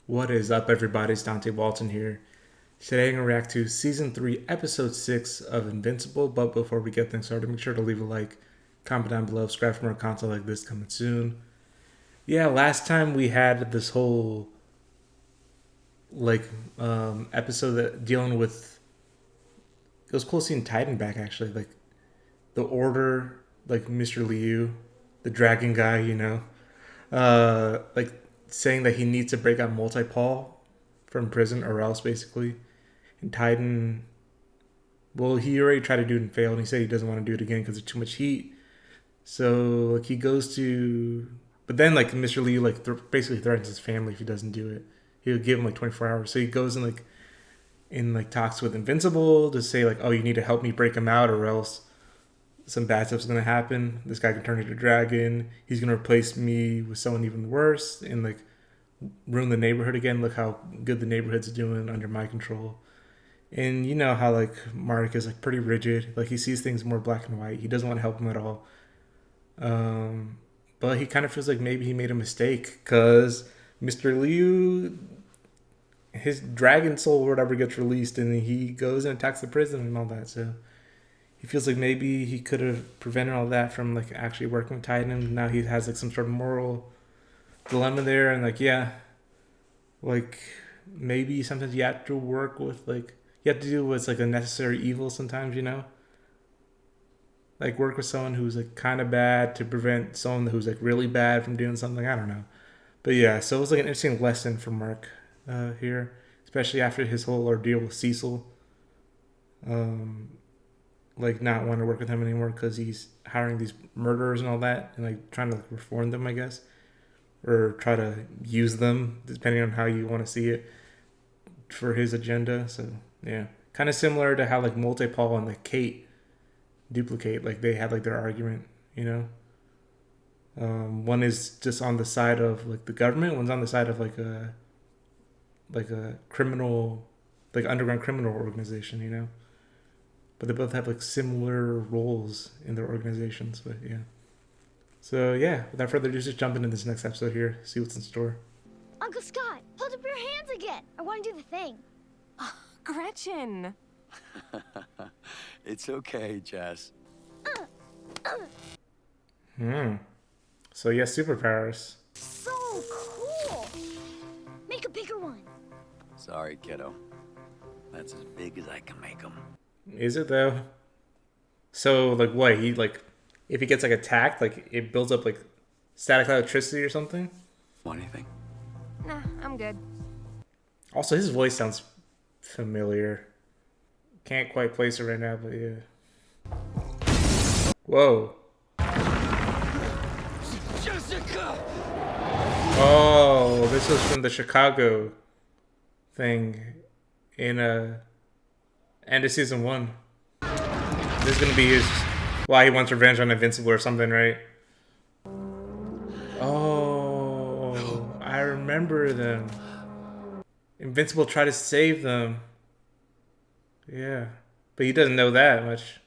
What is up, everybody? It's Dante Walton here. Today I'm going to react to Season 3, Episode 6 of Invincible. But before we get things started, make sure to leave a like, comment down below, subscribe for more content like this coming soon. Yeah, last time we had this whole like episode that dealing with it was cool seeing Titan back actually, like the Order, like Mr. Liu, the dragon guy, like saying that he needs to break out multi-Paul from prison or else basically. And Titan, well, he already tried to do it and failed, and he said he doesn't want to do it again because there's too much heat. So like he goes to, but then like Mr. Lee like basically threatens his family if he doesn't do it. He'll give him like 24 hours. So he goes and like talks with Invincible to say like, oh, you need to help me break him out or else some bad stuff's gonna happen. This guy can turn into a dragon. He's gonna replace me with someone even worse and like ruin the neighborhood again. Look how good the neighborhood's doing under my control. And you know how like Mark is like pretty rigid. Like he sees things more black and white. He doesn't want to help him at all. Um, but he kind of feels like maybe he made a mistake because Mr. Liu, his dragon soul or whatever gets released, and he goes and attacks the prison and all that. So he feels like maybe he could have prevented all that from like actually working with Titan. Now he has like some sort of moral dilemma there, and like yeah, like maybe sometimes you have to work with like you have to do what's like a necessary evil sometimes, like work with someone who's like kind of bad to prevent someone who's like really bad from doing something. I don't know, but yeah, so it was like an interesting lesson for Mark here, especially after his whole ordeal with Cecil, um, like not wanting to work with him anymore because he's hiring these murderers and all that, and like trying to like, reform them, I guess, or try to use them depending on how you want to see it for his agenda. So yeah, kind of similar to how like Multi Paul and like Kate duplicate. Like they had like their argument, you know. One is just on the side of like the government. One's on the side of like a criminal, like underground criminal organization, you know. But they both have like similar roles in their organizations. But yeah. So yeah, without further ado, just jump into this next episode here. See what's in store. Uncle Scott, hold up your hands again. I want to do the thing. Gretchen! It's okay, Jess. So yeah, superpowers. So cool. Make a bigger one. Sorry, kiddo. That's as big as I can make them. Is it though? So like what? He like if he gets like attacked, like it builds up like static electricity or something? Want anything? Nah, I'm good. Also his voice sounds familiar. Can't quite place it right now, but yeah. Whoa. Jessica! Oh, this was from the Chicago thing in end of season 1. This is gonna be his why he wants revenge on Invincible or something, right? Oh, I remember them. Invincible tried to save them. Yeah, but he doesn't know that much.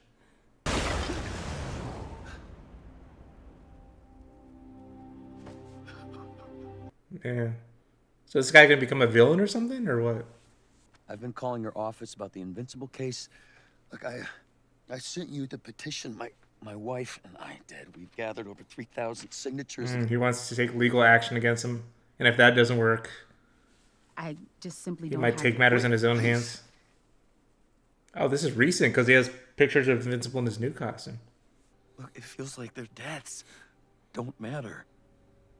Yeah. So this guy gonna become a villain or something, or what? I've been calling your office about the Invincible case. Look, I sent you the petition my wife and I did. We've gathered over 3,000 signatures. He wants to take legal action against him, and if that doesn't work, I just simply he don't might have take the matters in grit. his own hands. Oh, this is recent because he has pictures of Invincible in his new costume. Look, it feels like their deaths don't matter.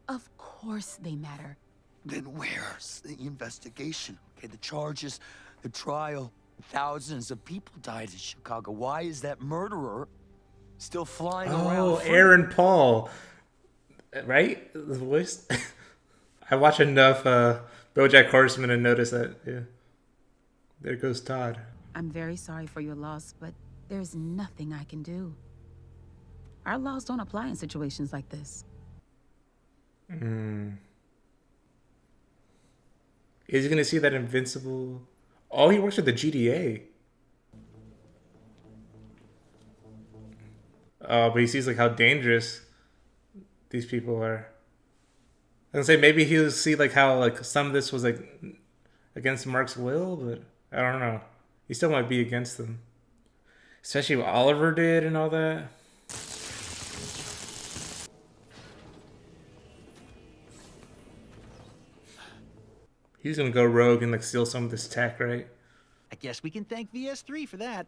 Of course they matter. Then where's the investigation? Okay, the charges, the trial. Thousands of people died in Chicago. Why is that murderer still flying around? Oh, free? Aaron Paul, right? The voice. I watch enough BoJack Horseman and notice that. Yeah, there goes Todd. I'm very sorry for your loss, but there's nothing I can do. Our laws don't apply in situations like this. Is he gonna see that Invincible? Oh, he works for the GDA. But he sees like how dangerous these people are. And say maybe he'll see like how like some of this was like against Mark's will, but I don't know. He still might be against them, especially what Oliver did and all that. He's gonna go rogue and like steal some of this tech, right? I guess we can thank VS3 for that.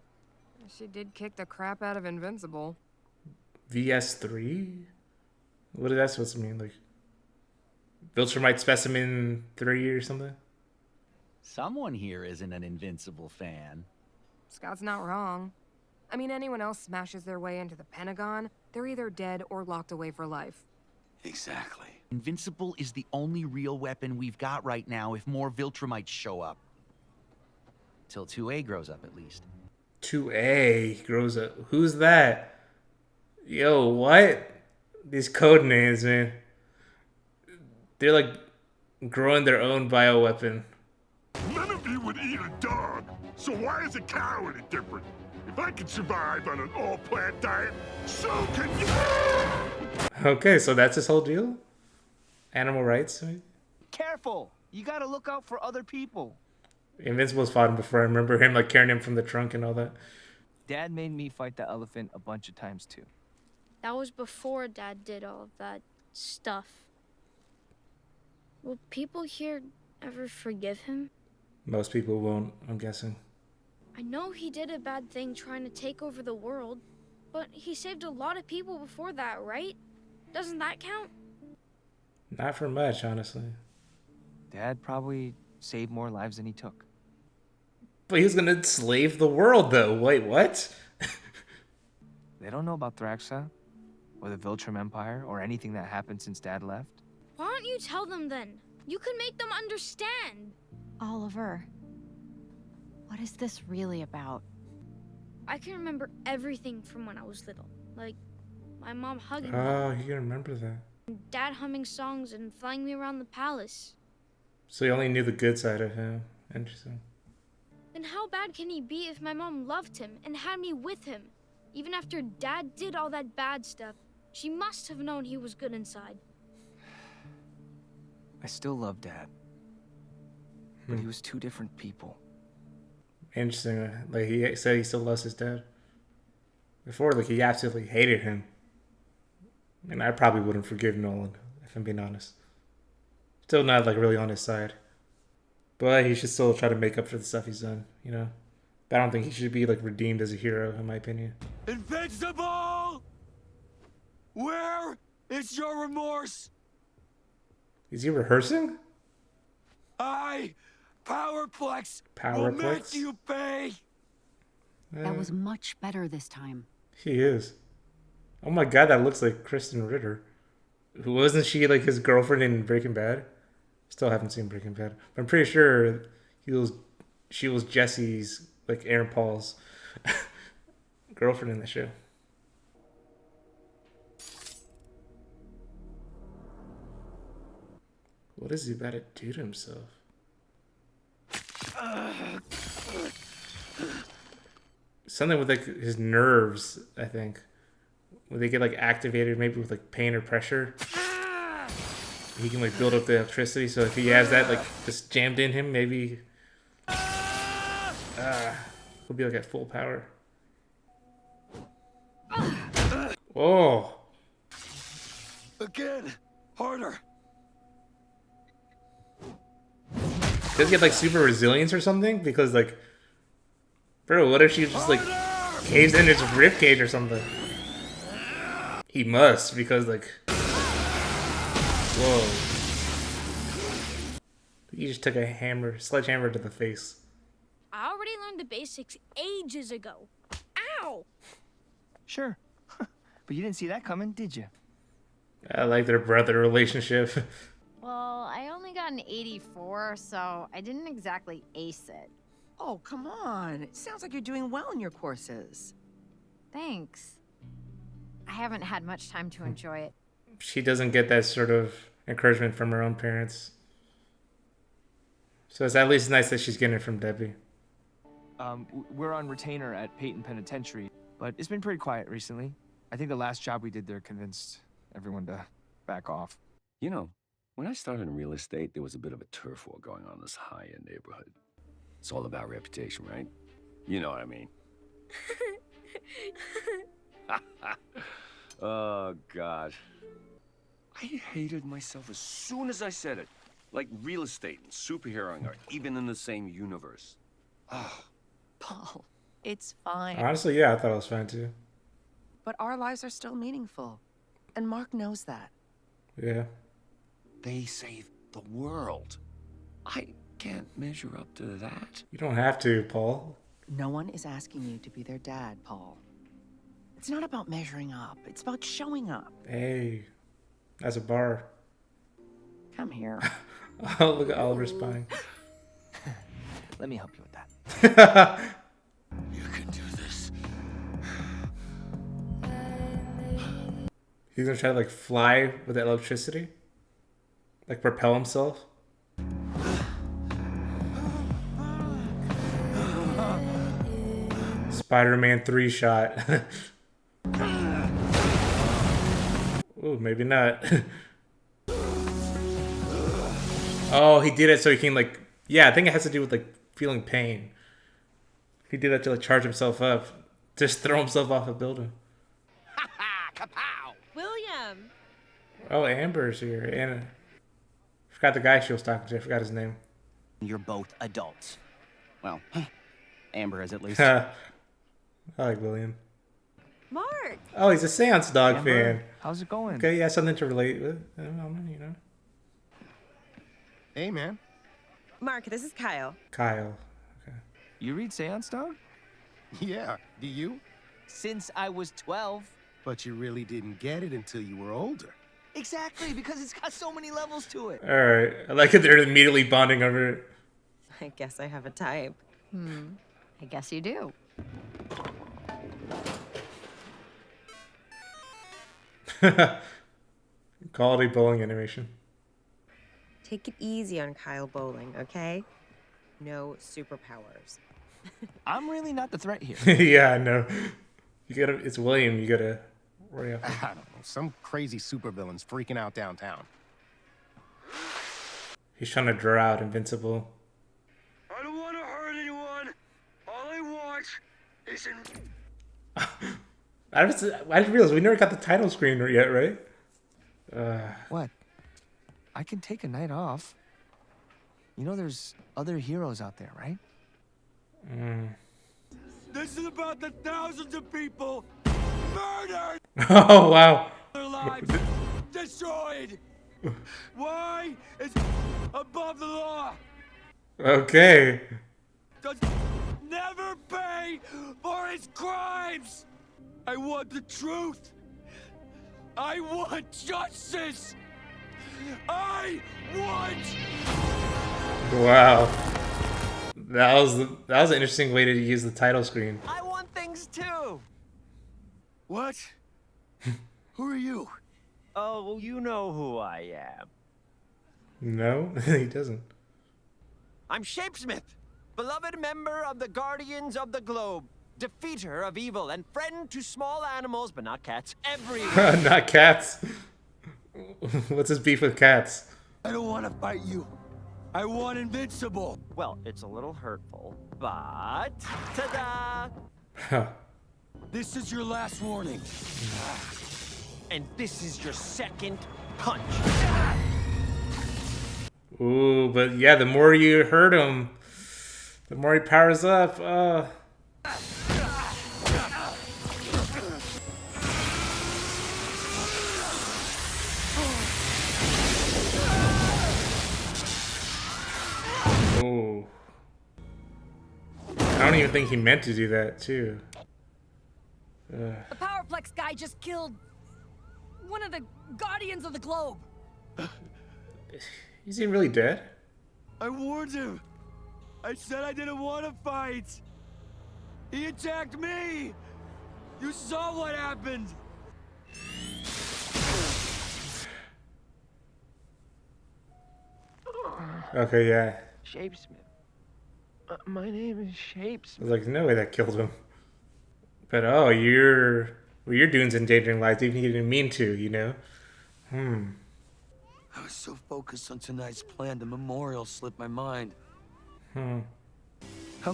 She did kick the crap out of Invincible. VS3? What is that supposed to mean? Like Viltrumite Specimen 3 or something? Someone here isn't an Invincible fan. Scott's not wrong. I mean, anyone else smashes their way into the Pentagon, they're either dead or locked away for life. Exactly. Invincible is the only real weapon we've got right now if more Viltrumites show up. Till 2A grows up, at least. 2A grows up. Who's that? Yo, what? These code names, man. They're like growing their own bioweapon. None of you would eat a dog, so why is a cow any different? If I can survive on an all-plant diet, so can you! Okay, so that's his whole deal? Animal rights? Careful! You gotta look out for other people. Invincible's fought him before. I remember him like carrying him from the trunk and all that. Dad made me fight the elephant a bunch of times too. That was before Dad did all of that stuff. Will people here ever forgive him? Most people won't, I'm guessing. I know he did a bad thing trying to take over the world, but he saved a lot of people before that, right? Doesn't that count? Not for much, honestly. Dad probably saved more lives than he took. But he's gonna enslave the world, though. Wait, what? They don't know about Thraxa, or the Viltrum Empire, or anything that happened since Dad left. Why don't you tell them then? You can make them understand. Oliver, what is this really about? I can remember everything from when I was little. Like, my mom hugging me, Oh, you can remember that. Dad humming songs and flying me around the palace. So you only knew the good side of him. Interesting. Then how bad can he be if my mom loved him and had me with him? Even after Dad did all that bad stuff, she must have known he was good inside. I still love Dad. But he was two different people. Interesting. Like, he said he still loves his dad. Before, like, he absolutely hated him. And I probably wouldn't forgive Nolan, if I'm being honest. Still not, like, really on his side. But he should still try to make up for the stuff he's done, you know? But I don't think he should be, like, redeemed as a hero, in my opinion. Invincible! Where is your remorse? Is he rehearsing? Powerplex, will Powerplex? make you pay! That was much better this time. He is. Oh my god, that looks like Kristen Ritter. Who wasn't she like his girlfriend in Breaking Bad? Still haven't seen Breaking Bad. But I'm pretty sure she was Jesse's, like Aaron Paul's girlfriend in the show. What is he about to do to himself? Something with like his nerves, I think. When they get like activated maybe with like pain or pressure. He can like build up the electricity, so if he has that like just jammed in him, maybe he'll be like at full power. Whoa. Again, harder. Does he have like super resilience or something? Because like, bro, what if she just like caves in his ribcage or something? He must, because like, whoa. He just took a sledgehammer to the face. I already learned the basics ages ago. Ow! Sure. But you didn't see that coming, did you? I like their brother relationship. Well, I only got an 84, so I didn't exactly ace it. Oh, come on. It sounds like you're doing well in your courses. Thanks. I haven't had much time to enjoy it. She doesn't get that sort of encouragement from her own parents. So it's at least nice that she's getting it from Debbie. We're on retainer at Peyton Penitentiary, but it's been pretty quiet recently. I think the last job we did there convinced everyone to back off. You know, When I started in real estate, there was a bit of a turf war going on in this high-end neighborhood. It's all about reputation, right? You know what I mean. Oh, God. I hated myself as soon as I said it. Like real estate and superheroing are even in the same universe. Oh. Paul, it's fine. Honestly, yeah, I thought it was fine too. But our lives are still meaningful. And Mark knows that. Yeah. They saved the world. I can't measure up to that. You don't have to, Paul. No one is asking you to be their dad, Paul. It's not about measuring up. It's about showing up. Hey, that's a bar. Come here. Oh, look at Oliver spying. Let me help you with that. You can do this. He's gonna try to like fly with that electricity? Like propel himself? Spider-Man 3 shot. Ooh, maybe not. Oh, he did it so he can like... Yeah, I think it has to do with like feeling pain. He did that to like charge himself up. Just throw himself off a building. Kapow! William! Oh, Amber's here. And forgot the guy she was talking to. I forgot his name. You're both adults. Well, Amber is at least. I like William. Mark! Oh, he's a Seance Dog Amber, fan. how's it going? Okay, yeah, something to relate with. I don't know, you know. Hey, man. Mark, this is Kyle. Kyle. Okay. You read Seance Dog? Yeah, do you? Since I was 12. But you really didn't get it until you were older. Exactly, because it's got so many levels to it. Alright. I like it they're immediately bonding over it. I guess I have a type. I guess you do. Quality bowling animation. Take it easy on Kyle Bowling, okay? No superpowers. I'm really not the threat here. Yeah, I know. You gotta, it's William, you gotta worry out. I don't know, some crazy supervillain's freaking out downtown. He's trying to draw out Invincible. I don't want to hurt anyone. All I want is I didn't realize we never got the title screen yet, right? What? I can take a night off. You know there's other heroes out there, right? This is about the thousands of people murdered, Oh, wow. their lives destroyed. Why is above the law? Okay. Does never pay for his crimes. I want the truth. I want justice. I want. Wow. That was an interesting way to use the title screen. I want things too. What? Who are you? Oh, well, you know who I am. No, he doesn't. I'm Shapesmith, beloved member of the Guardians of the Globe, defeater of evil and friend to small animals, but not cats, everywhere. Not cats. What's his beef with cats? I don't want to fight you. I want Invincible. Well, it's a little hurtful, but ta-da! Huh. This is your last warning. And this is your second punch. Ooh, but yeah, the more you hurt him, the more he powers up. Oh. I don't even think he meant to do that, too. The Powerplex guy just killed one of the Guardians of the Globe. Is he really dead? I warned him. I said I didn't want to fight. He attacked me. You saw what happened. Okay, yeah. Shapesmith. My name is Shapesmith. I was like, no way that killed him. But oh, you're doing's endangering lives, even if you didn't mean to, you know? I was so focused on tonight's plan, the memorial slipped my mind. How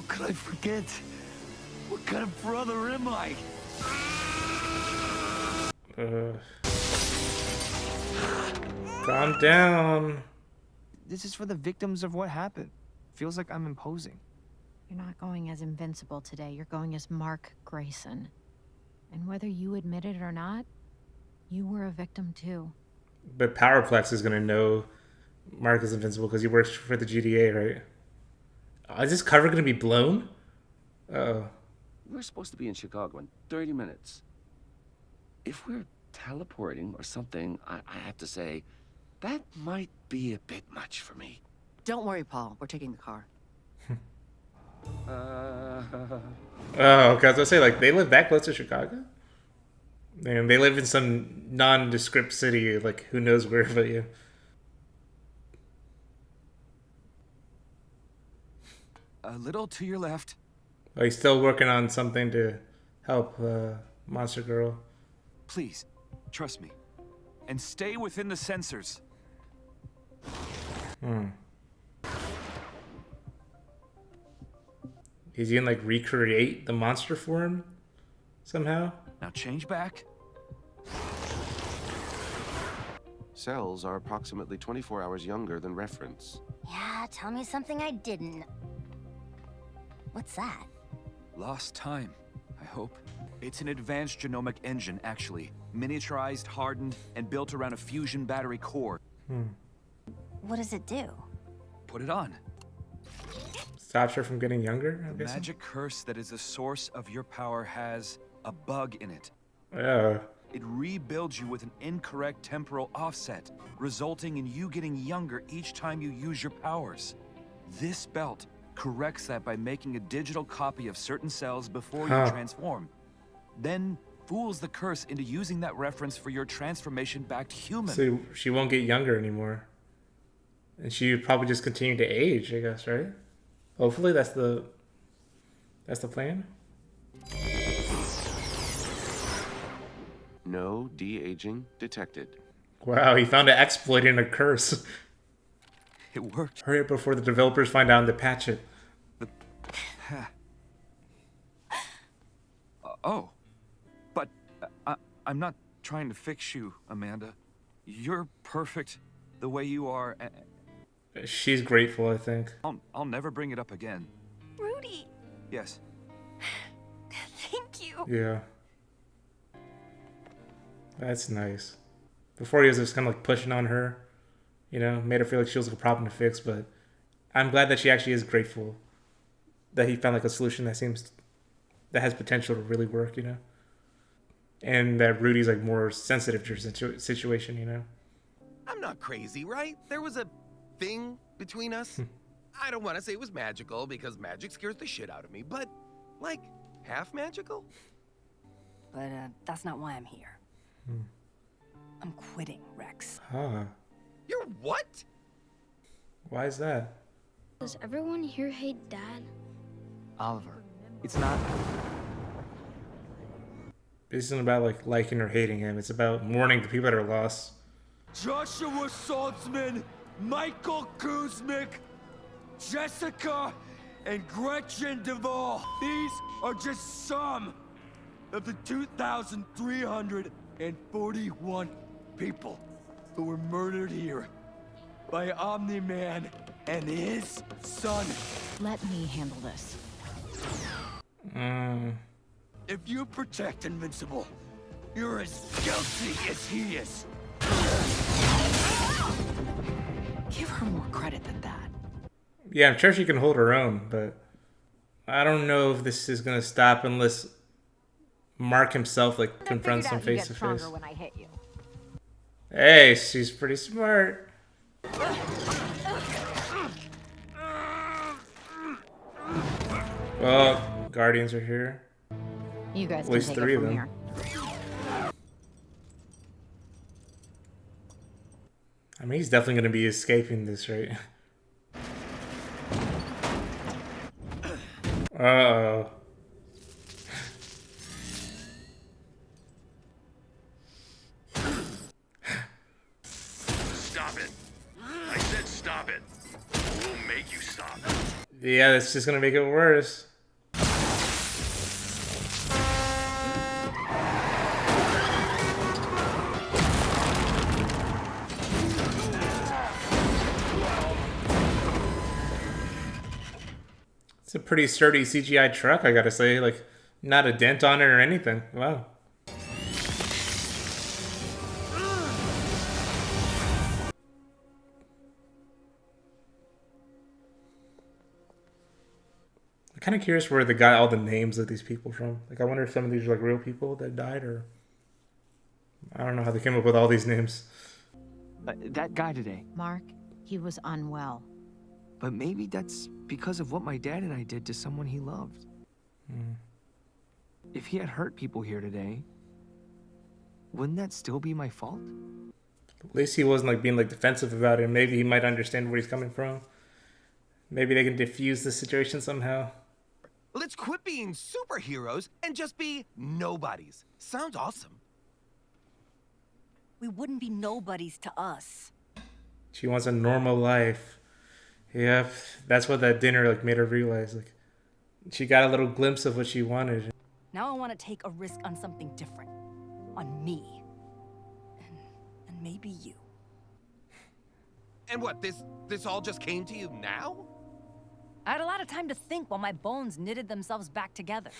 could I forget? What kind of brother am I? Calm down. This is for the victims of what happened. Feels like I'm imposing. You're not going as Invincible today. You're going as Mark Grayson. And whether you admit it or not, you were a victim too. But Powerplex is gonna know Mark is Invincible because he works for the GDA, right? Is this cover gonna be blown? Oh. We're supposed to be in Chicago in 30 minutes. If we're teleporting or something, I have to say, that might be a bit much for me. Don't worry, Paul. We're taking the car. Oh, okay. I was gonna say, like, they live that close to Chicago? And they live in some nondescript city, like, who knows where, but yeah. A little to your left. Oh, he's still working on something to help Monster Girl. Please, trust me. And stay within the sensors. Is he gonna, like, recreate the monster form somehow? Now change back. Cells are approximately 24 hours younger than reference. Yeah, tell me something I didn't know. What's that? Lost time, I hope. It's an advanced genomic engine, actually. Miniaturized, hardened, and built around a fusion battery core. What does it do? Put it on. Stops her from getting younger, I The guess? magic curse that is the source of your power has a bug in it. Oh. It rebuilds you with an incorrect temporal offset, resulting in you getting younger each time you use your powers. This belt corrects that by making a digital copy of certain cells before you transform. Then fools the curse into using that reference for your transformation back to human. So she won't get younger anymore. And she would probably just continue to age, I guess, right? Hopefully that's the plan. No de-aging detected. Wow, he found an exploit in a curse. It worked. Hurry up before the developers find out and to patch it. Oh, but I'm not trying to fix you, Amanda. You're perfect the way you are. She's grateful, I think. I'll never bring it up again. Rudy! Yes. Thank you. Yeah. That's nice. Before he was just kind of like pushing on her, you know, made her feel like she was like a problem to fix, but I'm glad that she actually is grateful that he found like a solution that has potential to really work, you know? And that Rudy's like more sensitive to her situation, you know? I'm not crazy, right? There was a thing between us. I don't want to say it was magical because magic scares the shit out of me, but like half magical? But that's not why I'm here. I'm quitting, Rex. Huh. You're what? Why is that? Does everyone here hate Dad? Oliver, it's not... This isn't about like liking or hating him. It's about mourning the people that are lost. Joshua Saltzman, Michael Kuzmic, Jessica, and Gretchen Duvall. These are just some of the 2,341 people who were murdered here by Omni-Man and his son. Let me handle this. If you protect Invincible, you're as guilty as he is. Give her more credit than that. Yeah, I'm sure she can hold her own, but I don't know if this is gonna stop unless Mark himself like confronts him face to face. When I hit you. Hey, she's pretty smart. Well, Guardians are here. You guys At least can take three it of from them. here. I mean, he's definitely gonna be escaping this, right? Uh-oh. Stop it. Yeah, that's just gonna make it worse. It's a pretty sturdy CGI truck, I gotta say. Like, not a dent on it or anything. Wow. I'm kind of curious where they got all the names of these people from. Like, I wonder if some of these are like real people that died, or I don't know how they came up with all these names. That guy today. Mark, he was unwell. But maybe that's because of what my dad and I did to someone he loved. If he had hurt people here today, wouldn't that still be my fault? At least he wasn't like being like defensive about it. Maybe he might understand where he's coming from. Maybe they can diffuse the situation somehow. Let's quit being superheroes and just be nobodies. Sounds awesome. We wouldn't be nobodies to us. She wants a normal life. Yep, that's what that dinner like made her realize. Like, she got a little glimpse of what she wanted. Now I want to take a risk on something different. On me. And maybe you. And what, this all just came to you now? I had a lot of time to think while my bones knitted themselves back together.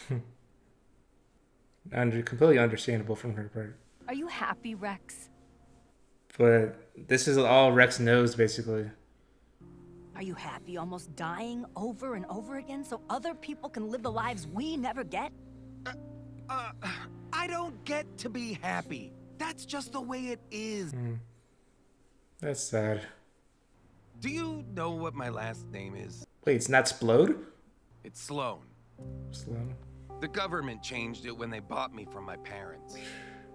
Completely understandable from her part. Are you happy, Rex? But this is all Rex knows, basically. Are you happy almost dying over and over again so other people can live the lives we never get? I don't get to be happy. That's just the way it is. That's sad. Do you know what my last name is? Wait, it's not Splode? It's Sloan. Sloan? The government changed it when they bought me from my parents.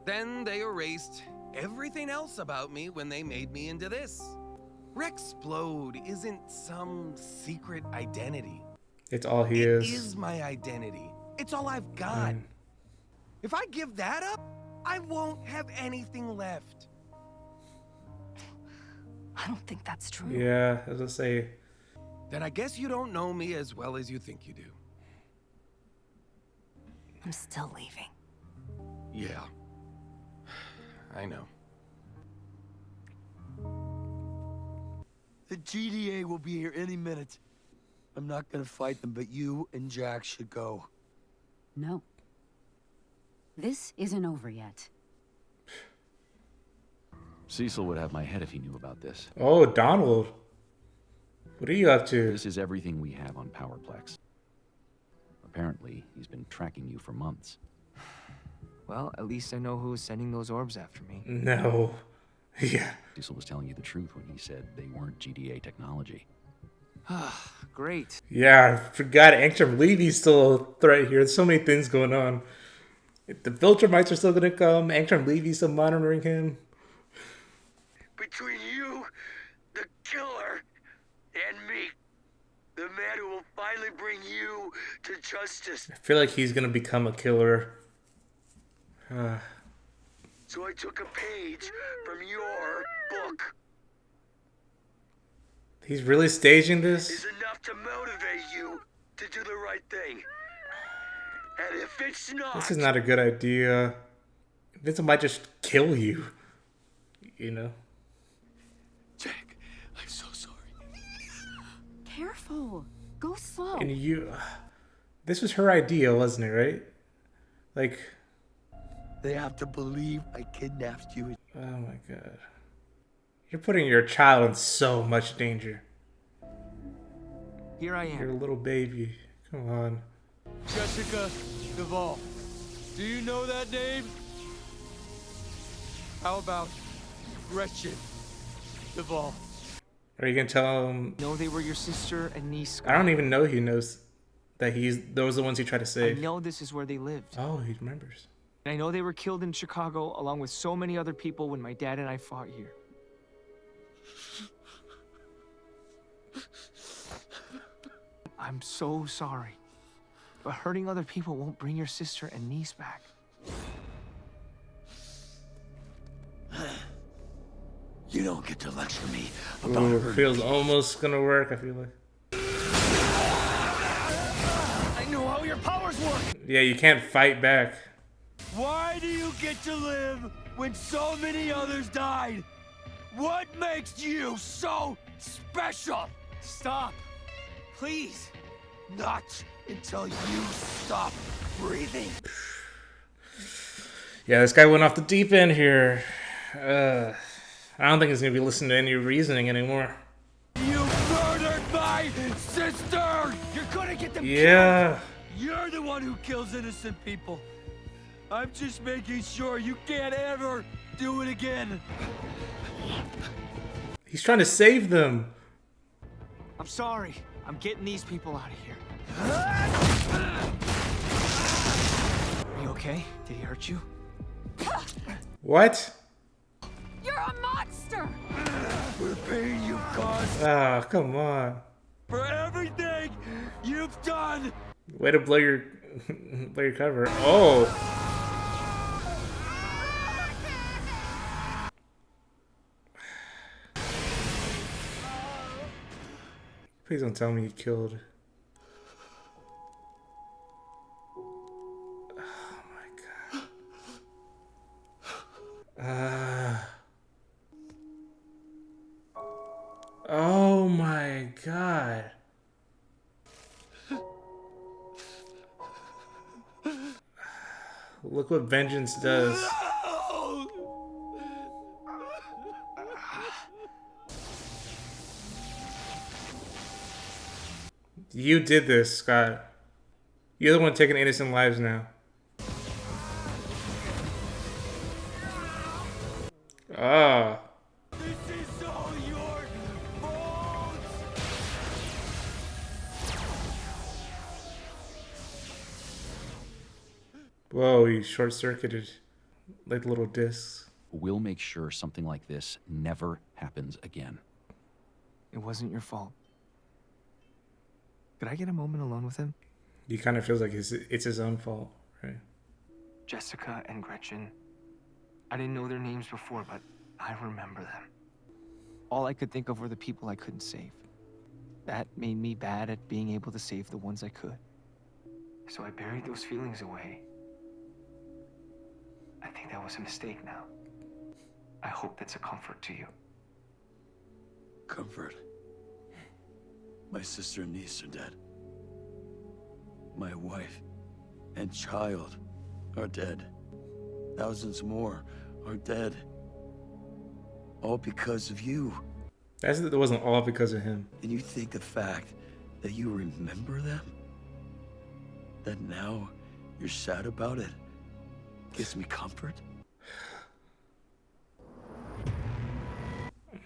Then they erased everything else about me when they made me into this. Rexplode isn't some secret identity. It's all he It is. is my identity. It's all I've got. If I give that up, I won't have anything left. I don't think that's true. Yeah, as I say. Then I guess you don't know me as well as you think you do. I'm still leaving. Yeah. I know. The GDA will be here any minute. I'm not gonna fight them, but you and Jack should go. No. This isn't over yet. Cecil would have my head if he knew about this. Oh, Donald. What are you up to? This is everything we have on Powerplex. Apparently, he's been tracking you for months. Well, at least I know who was sending those orbs after me. No. Yeah. Cecil was telling you the truth when he said they weren't GDA technology. Great. Yeah, I forgot Angstrom Levy's still a threat here. There's so many things going on. If the Viltrumites are still gonna come, Angstrom Levy's still monitoring him. Between you, the killer, and me, the man who will finally bring you to justice. I feel like he's gonna become a killer. So I took a page from your book. He's really staging this? Is enough to motivate you to do the right thing. And if it's not... This is not a good idea. Vincent might just kill you. You know? Jack, I'm so sorry. Careful. Go slow. And you... This was her idea, wasn't it, right? Like... They have to believe I kidnapped you. Oh my god. You're putting your child in so much danger. Here I am. Your little baby. Come on. Jessica Duvall. Do you know that name? How about Gretchen Duvall? Are you gonna tell him? No, they were your sister and niece. I don't even know he knows that those are the ones he tried to I save. know this is where they lived. Oh, he remembers. And I know they were killed in Chicago along with so many other people when my dad and I fought here. I'm so sorry. But hurting other people won't bring your sister and niece back. You don't get to lecture me about Ooh, hurting feels people. almost gonna work, I feel like. didn't know how your powers work. Yeah, you can't fight back. Why do you get to live when so many others died? What makes you so special? Stop. Please. Not until you stop breathing. Yeah, this guy went off the deep end here. I don't think he's gonna be listening to any reasoning anymore. You murdered my sister! You're gonna get them Yeah. killed! You're the one who kills innocent people. I'm just making sure you can't ever do it again. He's trying to save them. I'm sorry. I'm getting these people out of here. Are you okay? Did he hurt you? What? You're a monster! For the pain you caused. Ah, come on. For everything you've done. Way to blow your cover. Oh. Please don't tell me you killed. Oh my god. Oh my god. Look what vengeance does. You did this, Scott. You're the one taking innocent lives now. Ah. This is all your fault. Whoa, he short-circuited like little discs. We'll make sure something like this never happens again. It wasn't your fault. Could I get a moment alone with him? He kind of feels like it's his own fault, right? Jessica and Gretchen. I didn't know their names before, but I remember them. All I could think of were the people I couldn't save. That made me bad at being able to save the ones I could. So I buried those feelings away. I think that was a mistake now. I hope that's a comfort to you. Comfort. My sister and niece are dead. My wife and child are dead. Thousands more are dead. All because of you. It wasn't all because of him. And you think the fact that you remember them, that now you're sad about it, gives me comfort?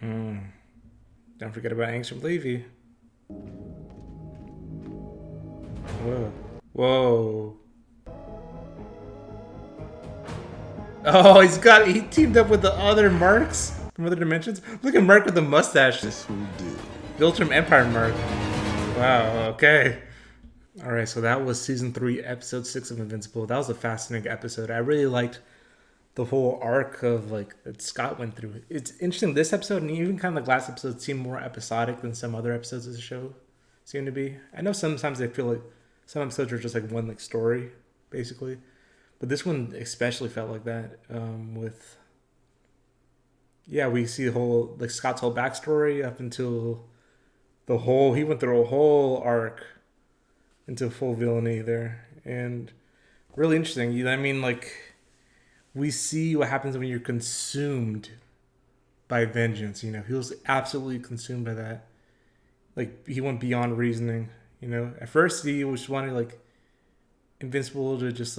Don't forget about Angstrom Levy. Whoa. Whoa. Oh, he teamed up with the other Marks from other dimensions. Look at Mark with the mustache. This will do. Built from Empire Mark. Wow, okay. Alright, so that was season 3, episode 6 of Invincible. That was a fascinating episode. I really liked the whole arc of that Scott went through. It's interesting, this episode and even kind of the last episode seemed more episodic than some other episodes of the show seem to be. I know sometimes I feel like some episodes are just like one story, basically. But this one especially felt like that. We see the whole Scott's whole backstory up until he went through a whole arc into full villainy there, and really interesting. We see what happens when you're consumed by vengeance. He was absolutely consumed by that. He went beyond reasoning. At first he was wanting Invincible to just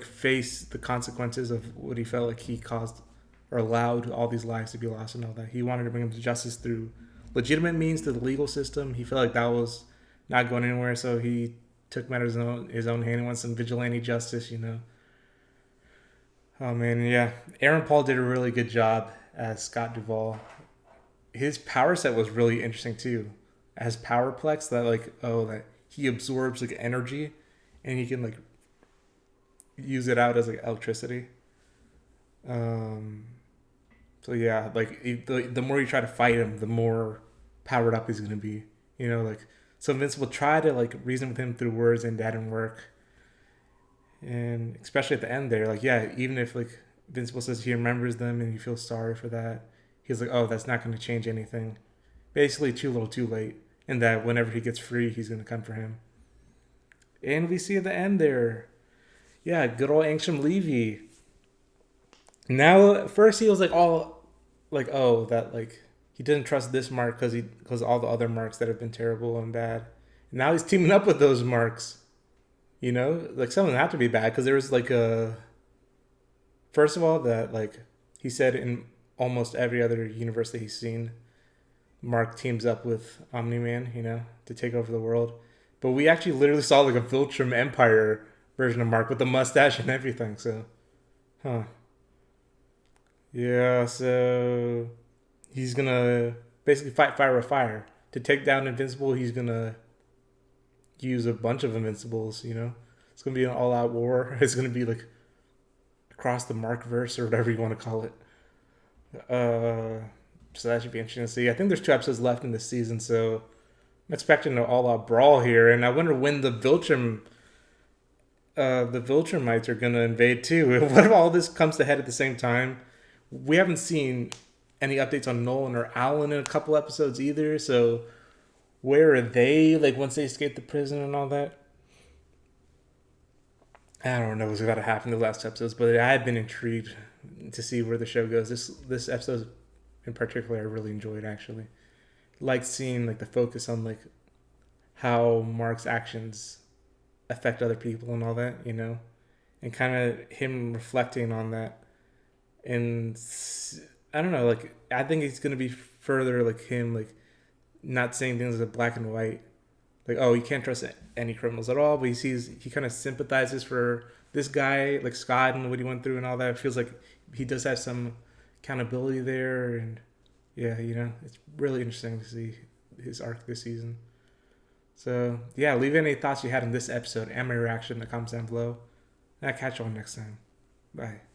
face the consequences of what he felt like he caused or allowed all these lives to be lost and all that. He wanted to bring him to justice through legitimate means, to the legal system. He felt like that was not going anywhere, so he took matters in his own hand and wants some vigilante justice, Oh man, yeah. Aaron Paul did a really good job as Scott Duvall. His power set was really interesting too. As Powerplex, that he absorbs energy and he can use it out as electricity. So yeah, the more you try to fight him, the more powered up he's gonna be. So Invincible tried to like reason with him through words, and that didn't work. And especially at the end there, like, yeah, even if like Invincible says he remembers them and he feels sorry for that, he's like, oh, that's not going to change anything. Basically, too little, too late. And that whenever he gets free, he's going to come for him. And we see at the end there, yeah, good old Angstrom Levy. Now, at first he was like all like, oh, that like he didn't trust this mark because all the other marks that have been terrible and bad. And now he's teaming up with those marks. You know, like some of them have to be bad because there was like a. First of all, that like he said in almost every other universe that he's seen, Mark teams up with Omni-Man, you know, to take over the world. But we actually literally saw like a Viltrum Empire version of Mark with the mustache and everything. So, huh? Yeah. So he's gonna basically fight fire with fire to take down Invincible. He's gonna use a bunch of Invincibles, you know. It's gonna be an all-out war. It's gonna be like across the Markverse or whatever you want to call it. So that should be interesting to see. I think there's 2 episodes left in this season, so I'm expecting an all-out brawl here. And I wonder when the Viltrumites are gonna invade too. What if all this comes to head at the same time? We haven't seen any updates on Nolan or Alan in a couple episodes either, so where are they, like, once they escape the prison and all that? I don't know what's about to happen in the last episodes, but I've been intrigued to see where the show goes. This episode in particular, I really enjoyed, actually. Like seeing like the focus on like how Mark's actions affect other people and all that, you know, and kind of him reflecting on that. And I don't know, like I think it's gonna be further like him like not saying things as black and white, like, oh, you can't trust any criminals at all, but he kind of sympathizes for this guy like Scott and what he went through and all that. It feels like he does have some accountability there, and yeah, you know, it's really interesting to see his arc this season. So yeah, leave any thoughts you had on this episode and my reaction in the comments down below, and I'll catch you all next time. Bye.